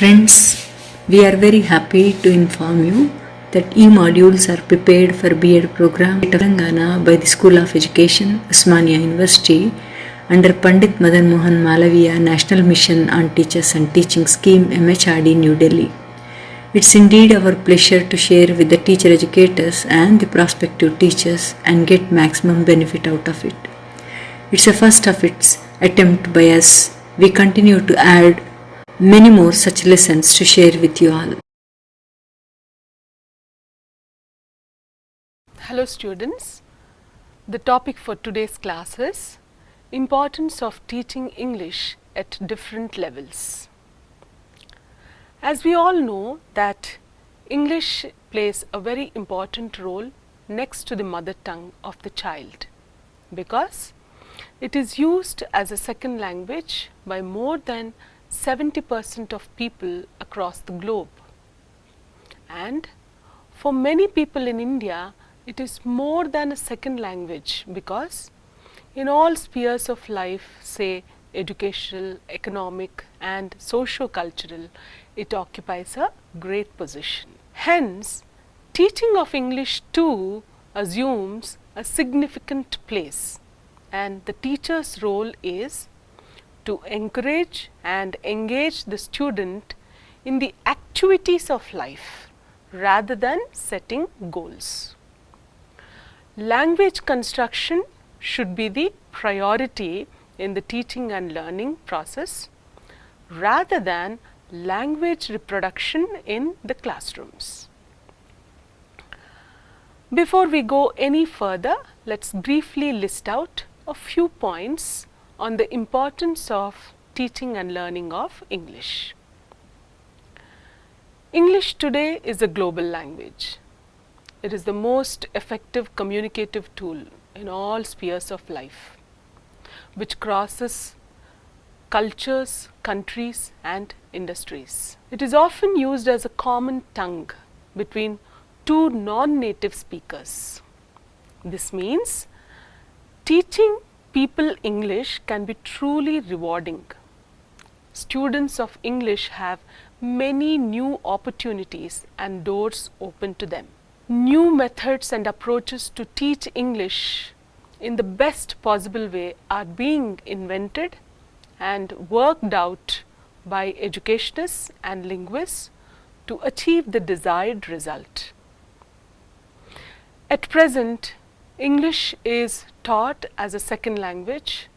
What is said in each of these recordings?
Friends, we are very happy to inform you that e-modules are prepared for B.Ed program at Telangana by the School of Education, Osmania University under Pandit Madan Mohan Malaviya National Mission on Teachers and Teaching Scheme MHRD New Delhi. It's indeed our pleasure to share with the teacher educators and the prospective teachers and get maximum benefit out of it. It's a first of its attempt by us. We continue to add many more such lessons to share with you all. Hello students, the topic for today's class is importance of teaching English at different levels. As we all know that English plays a very important role next to the mother tongue of the child because it is used as a second language by more than 70% of people across the globe. And for many people in India, it is more than a second language because in all spheres of life, say educational, economic and socio-cultural, it occupies a great position. Hence, teaching of English too assumes a significant place, and the teacher's role is to encourage and engage the student in the activities of life rather than setting goals. Language construction should be the priority in the teaching and learning process rather than language reproduction in the classrooms. Before we go any further, let's briefly list out a few points on the importance of teaching and learning of English. English today is a global language. It is the most effective communicative tool in all spheres of life, which crosses cultures, countries and industries. It is often used as a common tongue between two non-native speakers. This means teaching people English can be truly rewarding. Students of English have many new opportunities and doors open to them. New methods and approaches to teach English in the best possible way are being invented and worked out by educationists and linguists to achieve the desired result. At present, English is taught as a second language,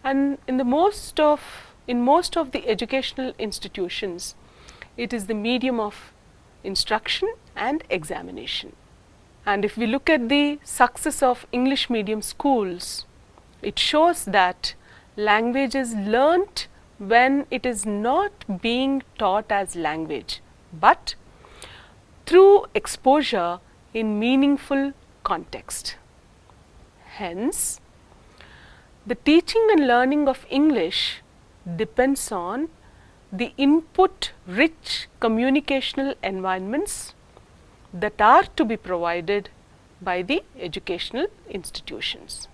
and in most of the educational institutions, it is the medium of instruction and examination. And if we look at the success of English medium schools, it shows that language is learnt when it is not being taught as language, but through exposure in meaningful context. Hence, the teaching and learning of English depends on the input-rich communicational environments that are to be provided by the educational institutions.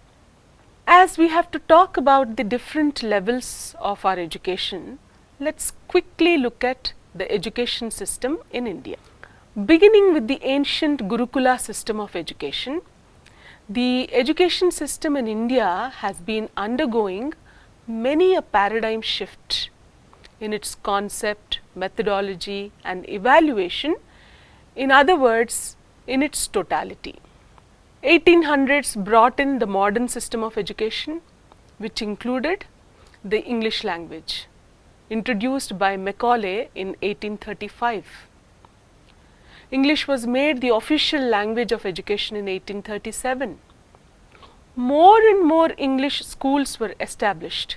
As we have to talk about the different levels of our education, let's quickly look at the education system in India. Beginning with the ancient Gurukula system of education, the education system in India has been undergoing many a paradigm shift in its concept, methodology and evaluation, in other words, in its totality. 1800s brought in the modern system of education, which included the English language, introduced by Macaulay in 1835. English was made the official language of education in 1837. More and more English schools were established,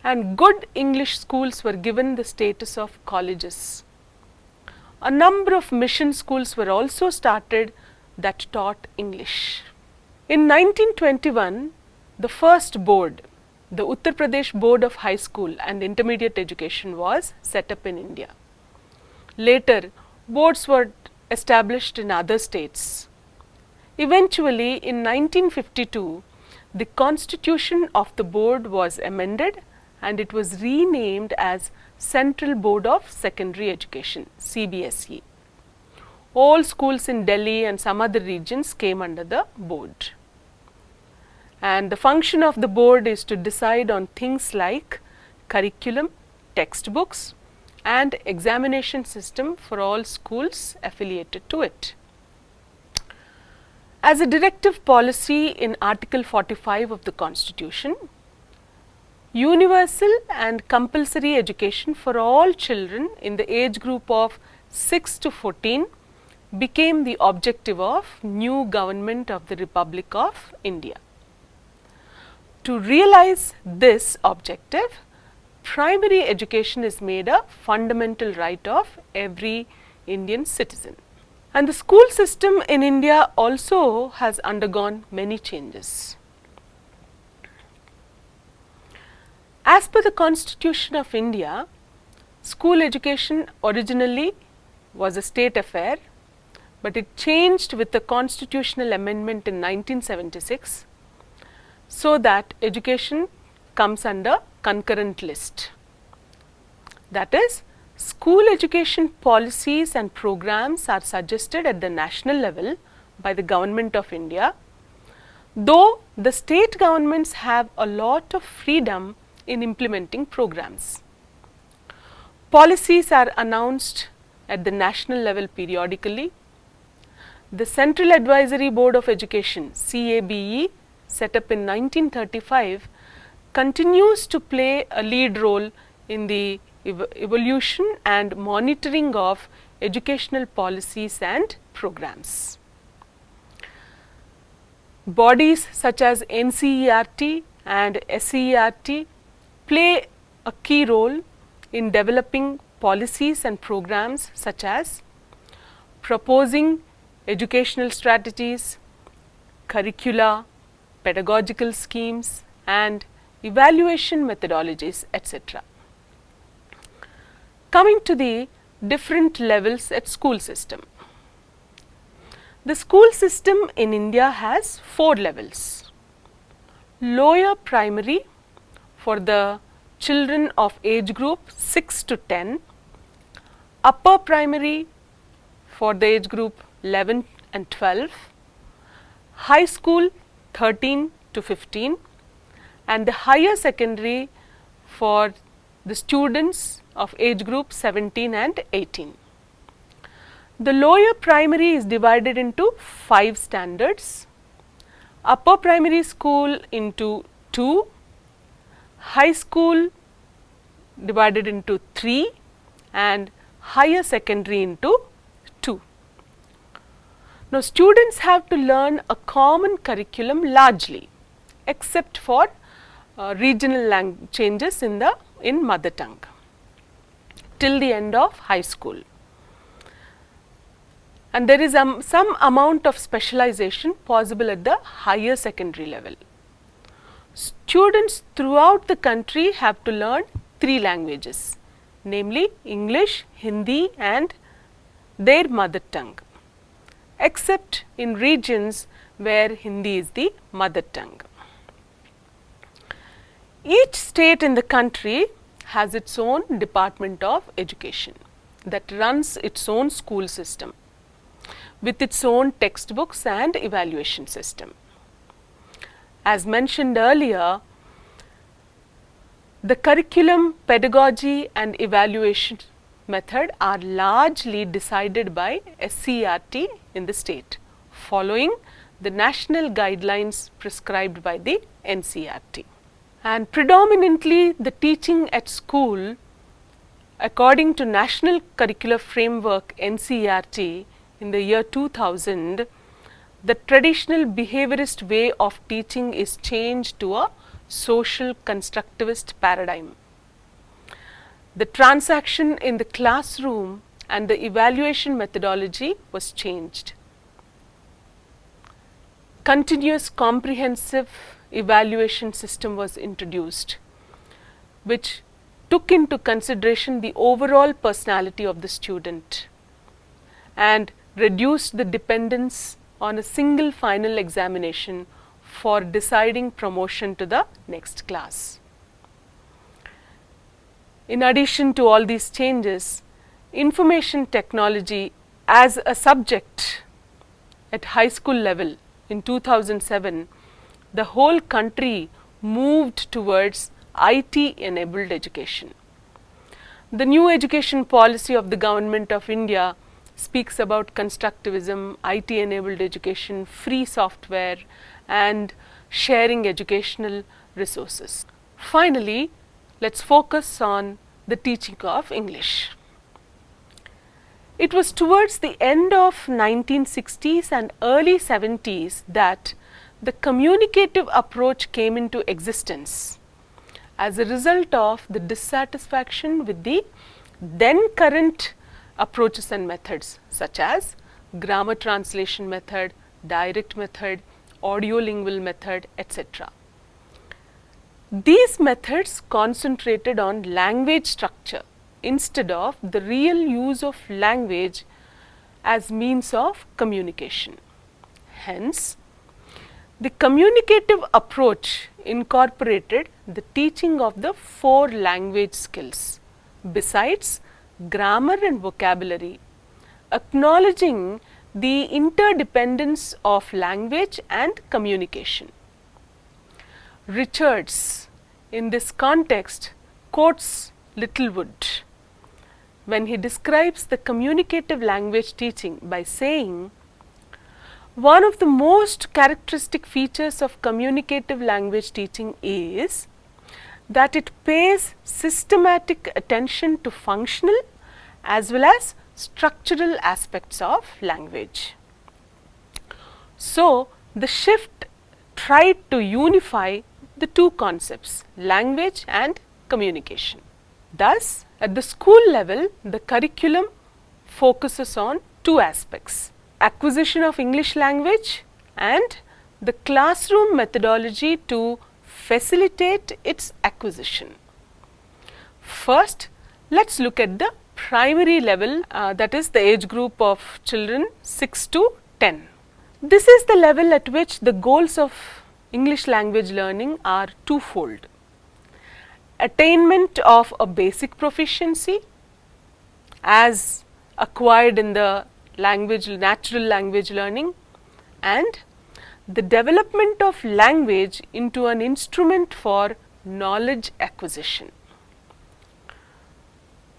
and good English schools were given the status of colleges. A number of mission schools were also started that taught English. In 1921, the first board, the Uttar Pradesh Board of High School and Intermediate Education, was set up in India. Later, boards were established in other states. Eventually, in 1952, the constitution of the board was amended and it was renamed as Central Board of Secondary Education, CBSE. All schools in Delhi and some other regions came under the board. And the function of the board is to decide on things like curriculum, textbooks and examination system for all schools affiliated to it. As a directive policy in Article 45 of the Constitution, universal and compulsory education for all children in the age group of 6 to 14 became the objective of new government of the Republic of India. To realize this objective, primary education is made a fundamental right of every Indian citizen. And the school system in India also has undergone many changes. As per the Constitution of India, school education originally was a state affair, but it changed with the constitutional amendment in 1976 so that education comes under concurrent list. That is, school education policies and programs are suggested at the national level by the Government of India, though the state governments have a lot of freedom in implementing programs. Policies are announced at the national level periodically. The Central Advisory Board of Education, CABE, set up in 1935, continues to play a lead role in the evolution and monitoring of educational policies and programs. Bodies such as NCERT and SCERT play a key role in developing policies and programs such as proposing educational strategies, curricula, pedagogical schemes and evaluation methodologies, etc. Coming to the different levels at school system. The school system in India has 4 levels. Lower primary for the children of age group 6 to 10, upper primary for the age group 11 and 12, high school 13 to 15 and the higher secondary for the students of age group 17 and 18. The lower primary is divided into 5 standards, upper primary school into 2, high school divided into 3 and higher secondary into 2. Now, students have to learn a common curriculum largely, except for regional changes in mother tongue till the end of high school. And there is some amount of specialization possible at the higher secondary level. Students throughout the country have to learn 3 languages, namely English, Hindi and their mother tongue, except in regions where Hindi is the mother tongue. Each state in the country has its own Department of Education that runs its own school system with its own textbooks and evaluation system. As mentioned earlier, the curriculum, pedagogy and evaluation method are largely decided by SCERT in the state, following the national guidelines prescribed by the NCERT. And predominantly the teaching at school, according to National Curricular Framework NCERT in the year 2000, the traditional behaviorist way of teaching is changed to a social constructivist paradigm. The transaction in the classroom and the evaluation methodology was changed. Continuous comprehensive evaluation system was introduced, which took into consideration the overall personality of the student and reduced the dependence on a single final examination for deciding promotion to the next class. In addition to all these changes, information technology as a subject at high school level in 2007, the whole country moved towards IT enabled education. The new education policy of the Government of India speaks about constructivism, IT enabled education, free software and sharing educational resources. Finally, let's focus on the teaching of English. It was towards the end of 1960s and early 70s that the communicative approach came into existence as a result of the dissatisfaction with the then current approaches and methods such as grammar translation method, direct method, audiolingual method, etc. These methods concentrated on language structure instead of the real use of language as means of communication. Hence, the communicative approach incorporated the teaching of the 4 language skills besides grammar and vocabulary, acknowledging the interdependence of language and communication. Richards, in this context, quotes Littlewood when he describes the communicative language teaching by saying, "One of the most characteristic features of communicative language teaching is that it pays systematic attention to functional as well as structural aspects of language." So, the shift tried to unify the 2 concepts, language and communication. Thus, at the school level, the curriculum focuses on 2 aspects: acquisition of English language and the classroom methodology to facilitate its acquisition. First, let us look at the primary level, that is the age group of children 6 to 10. This is the level at which the goals of English language learning are twofold: attainment of a basic proficiency as acquired in the natural language learning, and the development of language into an instrument for knowledge acquisition.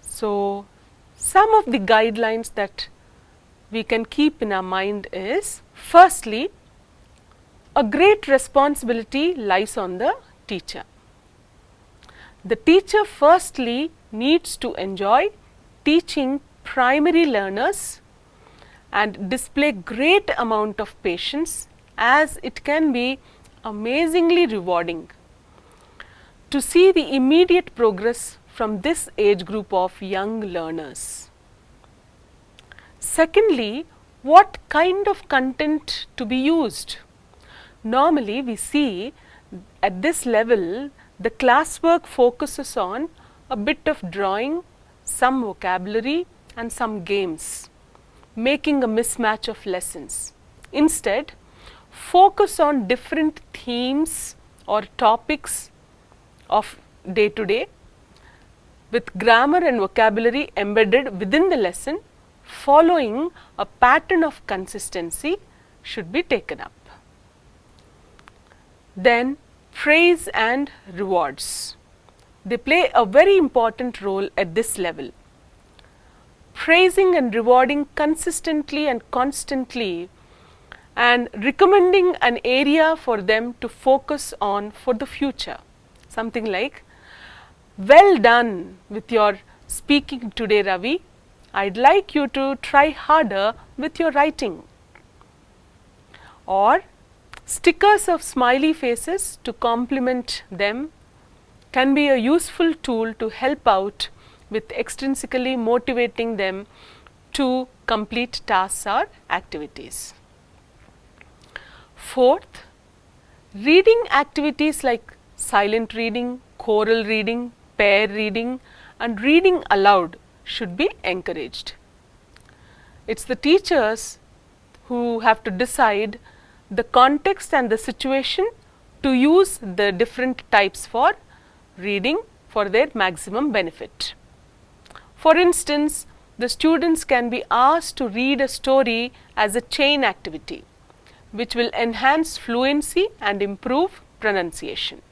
So, some of the guidelines that we can keep in our mind is, firstly, a great responsibility lies on the teacher. The teacher firstly needs to enjoy teaching primary learners and display great amount of patience, as it can be amazingly rewarding to see the immediate progress from this age group of young learners. Secondly, what kind of content to be used? Normally, we see at this level the classwork focuses on a bit of drawing, some vocabulary and some games, making a mismatch of lessons. Instead, focus on different themes or topics of day to day with grammar and vocabulary embedded within the lesson, following a pattern of consistency should be taken up. Then, praise and rewards. They play a very important role at this level. Praising and rewarding consistently and constantly, and recommending an area for them to focus on for the future. Something like, "Well done with your speaking today, Ravi. I'd like you to try harder with your writing." Or stickers of smiley faces to compliment them can be a useful tool to help out with extrinsically motivating them to complete tasks or activities. Fourth, reading activities like silent reading, choral reading, pair reading and reading aloud should be encouraged. It's the teachers who have to decide the context and the situation to use the different types for reading for their maximum benefit. For instance, the students can be asked to read a story as a chain activity, which will enhance fluency and improve pronunciation.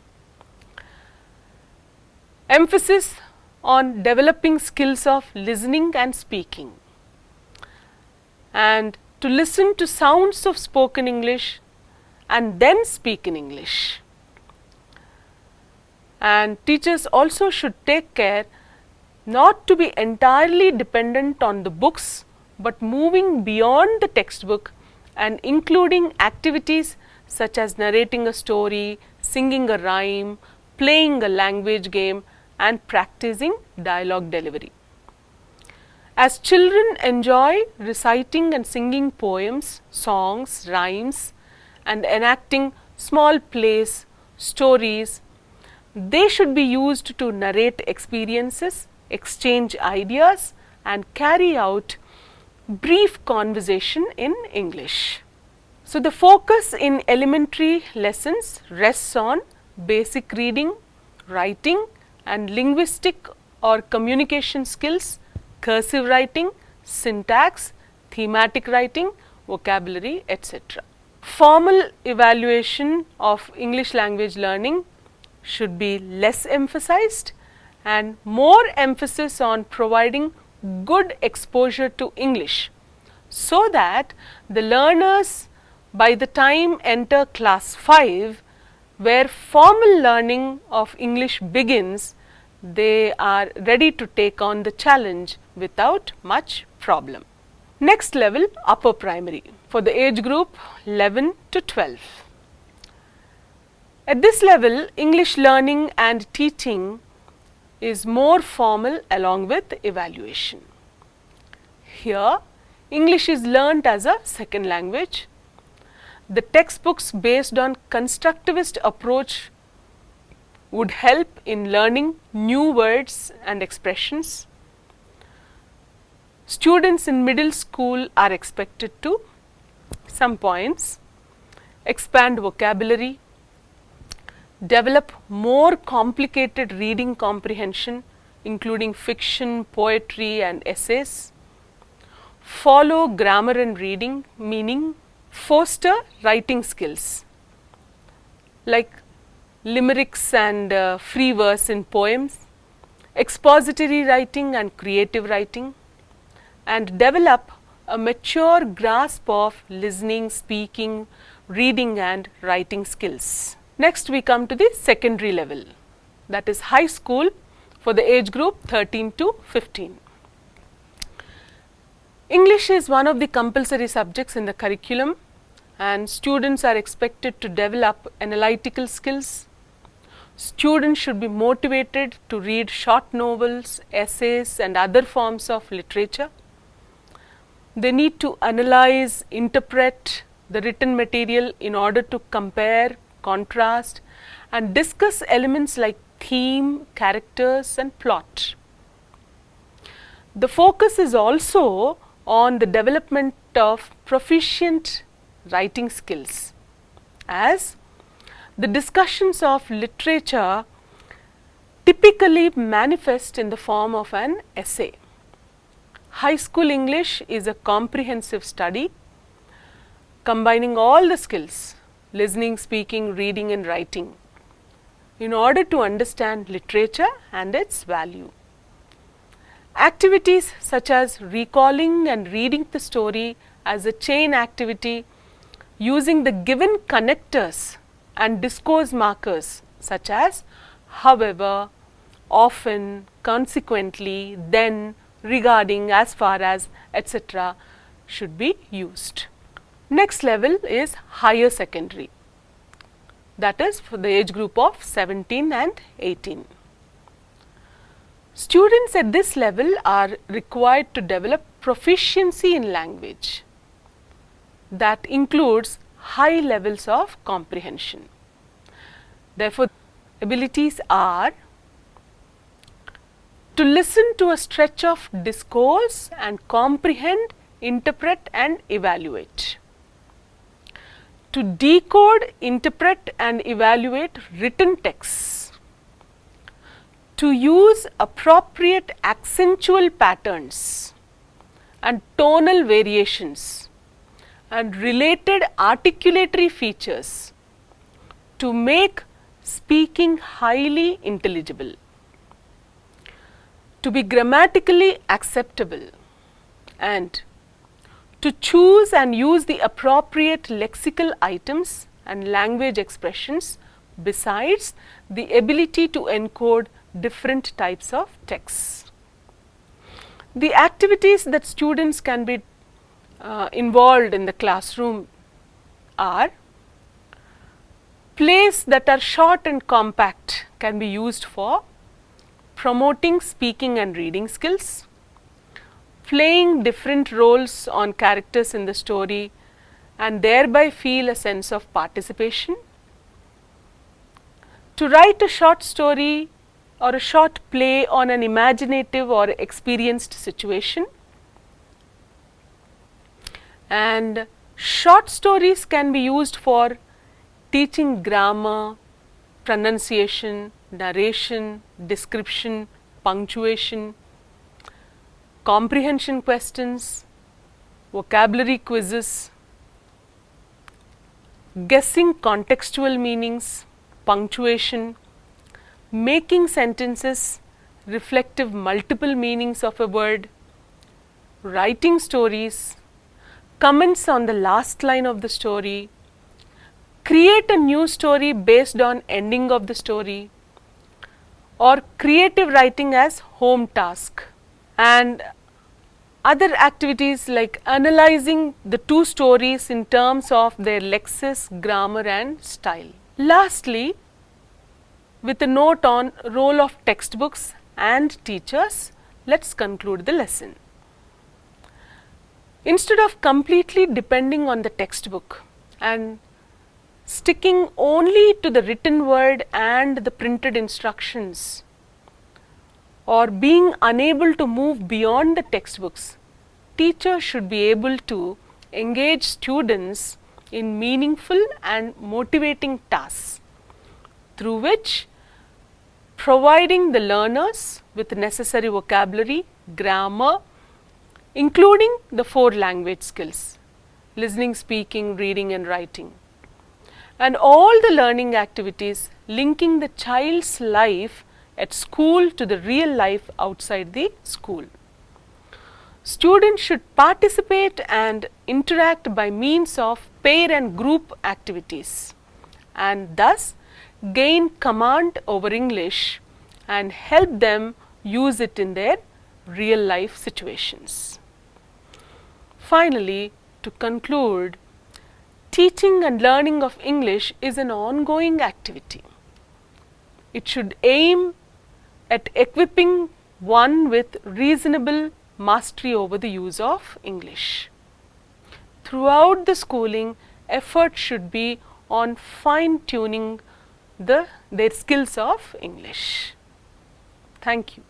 Emphasis on developing skills of listening and speaking, and to listen to sounds of spoken English and then speak in English. And teachers also should take care not to be entirely dependent on the books, but moving beyond the textbook and including activities such as narrating a story, singing a rhyme, playing a language game, and practicing dialogue delivery. As children enjoy reciting and singing poems, songs, rhymes, and enacting small plays, stories, they should be used to narrate experiences, exchange ideas, and carry out brief conversation in English. So, the focus in elementary lessons rests on basic reading, writing, and linguistic or communication skills, cursive writing, syntax, thematic writing, vocabulary, etc. Formal evaluation of English language learning should be less emphasized and more emphasis on providing good exposure to English, so that the learners by the time enter class 5, where formal learning of English begins, they are ready to take on the challenge without much problem. Next level, upper primary, for the age group 11 to 12. At this level, English learning and teaching is more formal along with evaluation. Here, English is learnt as a second language. The textbooks based on constructivist approach would help in learning new words and expressions. Students in middle school are expected to, some points, expand vocabulary, develop more complicated reading comprehension, including fiction, poetry, and essays, follow grammar and reading meaning, foster writing skills like limericks and free verse in poems, expository writing and creative writing, and develop a mature grasp of listening, speaking, reading, and writing skills. Next, we come to the secondary level, that is high school, for the age group 13 to 15. English is one of the compulsory subjects in the curriculum, and students are expected to develop analytical skills. Students should be motivated to read short novels, essays, and other forms of literature. They need to analyze, interpret the written material in order to compare, contrast, and discuss elements like theme, characters, and plot. The focus is also on the development of proficient writing skills, as the discussions of literature typically manifest in the form of an essay. High school English is a comprehensive study combining all the skills, listening, speaking, reading, and writing, in order to understand literature and its value. Activities such as recalling and reading the story as a chain activity using the given connectors and discourse markers such as however, often, consequently, then, regarding, as far as, etc. should be used. Next level is higher secondary, that is for the age group of 17 and 18. Students at this level are required to develop proficiency in language that includes high levels of comprehension. Therefore, abilities are to listen to a stretch of discourse and comprehend, interpret, and evaluate. To decode, interpret, and evaluate written texts. to use appropriate accentual patterns and tonal variations and related articulatory features to make speaking highly intelligible, to be grammatically acceptable, and to choose and use the appropriate lexical items and language expressions, besides the ability to encode different types of texts. The activities that students can be involved in the classroom are: plays that are short and compact can be used for promoting speaking and reading skills, playing different roles on characters in the story and thereby feel a sense of participation, to write a short story or a short play on an imaginative or experienced situation. And short stories can be used for teaching grammar, pronunciation, narration, description, punctuation, comprehension questions, vocabulary quizzes, guessing contextual meanings, punctuation, making sentences reflective multiple meanings of a word, writing stories, comments on the last line of the story, create a new story based on ending of the story, or creative writing as home task, and other activities like analyzing the two stories in terms of their lexis, grammar and style. Lastly, with a note on role of textbooks and teachers, let's conclude the lesson. Instead of completely depending on the textbook and sticking only to the written word and the printed instructions, or being unable to move beyond the textbooks, teachers should be able to engage students in meaningful and motivating tasks, through which providing the learners with necessary vocabulary, grammar, including the 4 language skills: listening, speaking, reading and writing, and all the learning activities linking the child's life at school to the real life outside the school. Students should participate and interact by means of pair and group activities, and thus gain command over English and help them use it in their real life situations. Finally, to conclude, teaching and learning of English is an ongoing activity. It should aim at equipping one with reasonable mastery over the use of English. Throughout the schooling, effort should be on fine-tuning their skills of English. Thank you.